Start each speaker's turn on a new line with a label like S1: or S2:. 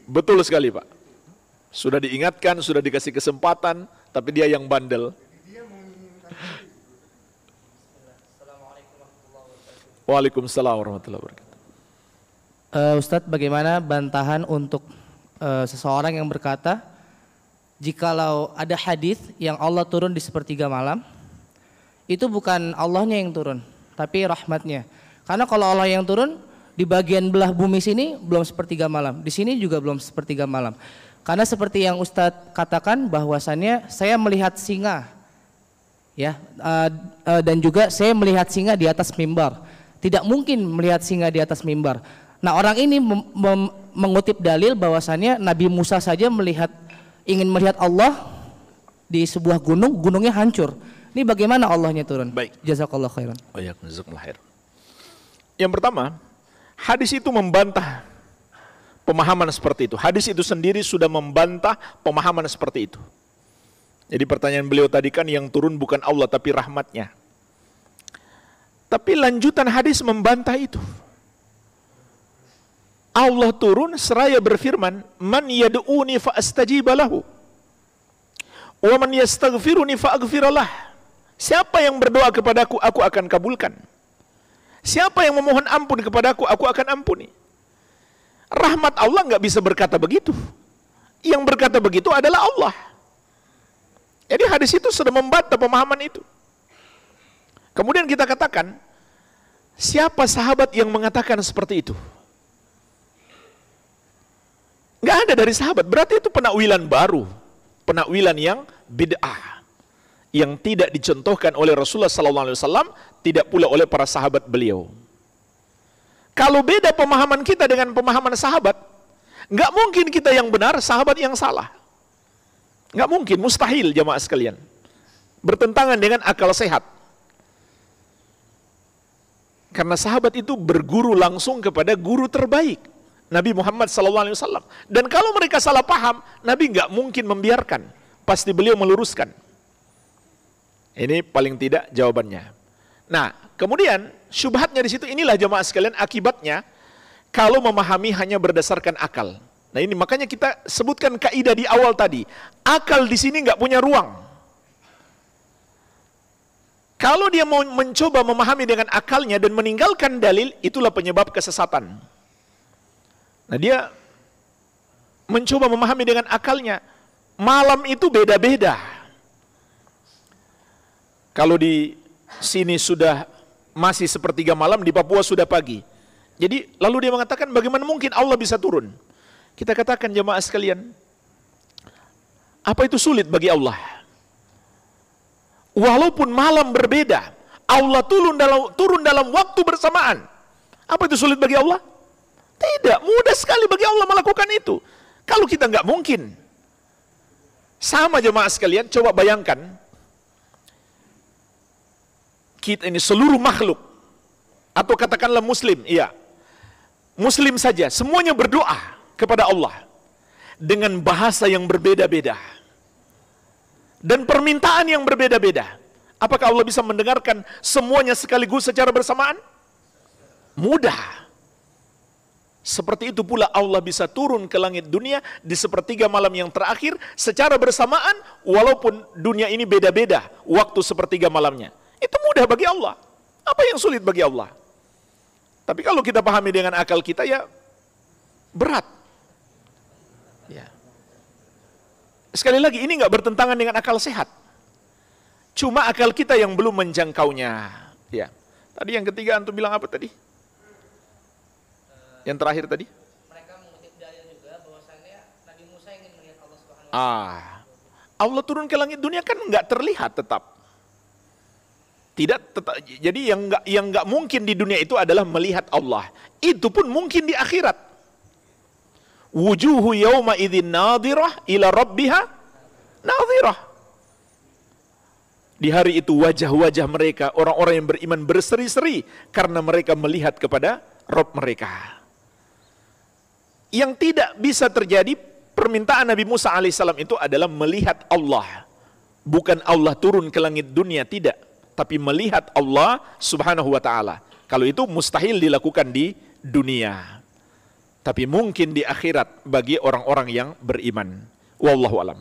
S1: Betul sekali Pak. Sudah diingatkan, sudah dikasih kesempatan, tapi dia yang bandel. Waalaikumsalam warahmatullahi wabarakatuh.
S2: Ustadz, bagaimana bantahan untuk seseorang yang berkata, jikalau ada hadis yang Allah turun di sepertiga malam, itu bukan Allahnya yang turun, tapi rahmatnya. Karena kalau Allah yang turun, di bagian belah bumi sini belum sepertiga malam, di sini juga belum sepertiga malam. Karena seperti yang Ustadz katakan bahwasannya saya melihat singa, ya, dan juga saya melihat singa di atas mimbar. Tidak mungkin melihat singa di atas mimbar. Nah, orang ini mengutip dalil bahwasannya Nabi Musa saja ingin melihat Allah di sebuah gunung, gunungnya hancur. Ini bagaimana Allahnya turun?
S1: Baik.
S2: Jazakallah khairan.
S1: Jazakallah khairan. Yang pertama, hadis itu membantah pemahaman seperti itu. Hadis itu sendiri sudah membantah pemahaman seperti itu. Jadi pertanyaan beliau tadi kan yang turun bukan Allah tapi rahmatnya. Tapi lanjutan hadis membantah itu. Allah turun seraya berfirman, "Man yad'uni fa astajiba lahu, wa man yastaghfiruni fa aghfiralah." Siapa yang berdoa kepadaku, aku akan kabulkan. Siapa yang memohon ampun kepadaku, aku akan ampuni. Rahmat Allah nggak bisa berkata begitu. Yang berkata begitu adalah Allah. Jadi hadis itu sudah membantah pemahaman itu. Kemudian kita katakan, siapa sahabat yang mengatakan seperti itu? Nggak ada dari sahabat, berarti itu penakwilan baru, penakwilan yang bid'ah, yang tidak dicontohkan oleh Rasulullah SAW, tidak pula oleh para sahabat beliau. Kalau beda pemahaman kita dengan pemahaman sahabat, nggak mungkin kita yang benar, sahabat yang salah. Nggak mungkin, mustahil jamaah sekalian. Bertentangan dengan akal sehat. Karena sahabat itu berguru langsung kepada guru terbaik, Nabi Muhammad SAW. Dan kalau mereka salah paham, Nabi nggak mungkin membiarkan. Pasti beliau meluruskan. Ini paling tidak jawabannya. Nah, kemudian syubhatnya di situ, inilah jamaah sekalian akibatnya kalau memahami hanya berdasarkan akal. Nah ini makanya kita sebutkan kaidah di awal tadi. Akal di sini nggak punya ruang. Kalau dia mau mencoba memahami dengan akalnya dan meninggalkan dalil, itulah penyebab kesesatan. Nah dia mencoba memahami dengan akalnya. Malam itu beda-beda. Kalau di sini sudah masih sepertiga malam, di Papua sudah pagi. Jadi lalu dia mengatakan, bagaimana mungkin Allah bisa turun? Kita katakan jemaah sekalian, apa itu sulit bagi Allah? Walaupun malam berbeda, Allah turun dalam waktu bersamaan. Apa itu sulit bagi Allah? Tidak, mudah sekali bagi Allah melakukan itu. Kalau kita nggak mungkin. Sama jemaah sekalian, coba bayangkan, kita ini seluruh makhluk, atau katakanlah muslim, iya, muslim saja, semuanya berdoa kepada Allah dengan bahasa yang berbeda-beda dan permintaan yang berbeda-beda. Apakah Allah bisa mendengarkan semuanya sekaligus secara bersamaan? Mudah. Seperti itu pula Allah bisa turun ke langit dunia di sepertiga malam yang terakhir secara bersamaan, walaupun dunia ini beda-beda waktu sepertiga malamnya. Itu mudah bagi Allah. Apa yang sulit bagi Allah? Tapi kalau kita pahami dengan akal kita, ya berat. Ya. Sekali lagi, ini nggak bertentangan dengan akal sehat. Cuma akal kita yang belum menjangkaunya. Ya. Tadi yang ketiga antum bilang apa tadi? Yang terakhir tadi?
S2: Mereka mengutip dalil juga bahwasannya Nabi Musa ingin melihat Allah Subhanahu wa taala.
S1: Allah turun ke langit dunia kan nggak terlihat tetap. Tidak tetap. Jadi yang nggak mungkin di dunia itu adalah melihat Allah. Itu pun mungkin di akhirat. Wujuhu yawma idzin nadhirah ila rabbiha nadhirah. Di hari itu wajah-wajah mereka, orang-orang yang beriman berseri-seri karena mereka melihat kepada Rabb mereka. Yang tidak bisa terjadi, permintaan Nabi Musa alaihissalam itu adalah melihat Allah. Bukan Allah turun ke langit dunia, tidak. Tapi melihat Allah subhanahu wa ta'ala. Kalau itu mustahil dilakukan di dunia. tapi mungkin di akhirat bagi orang-orang yang beriman. Wallahu alam.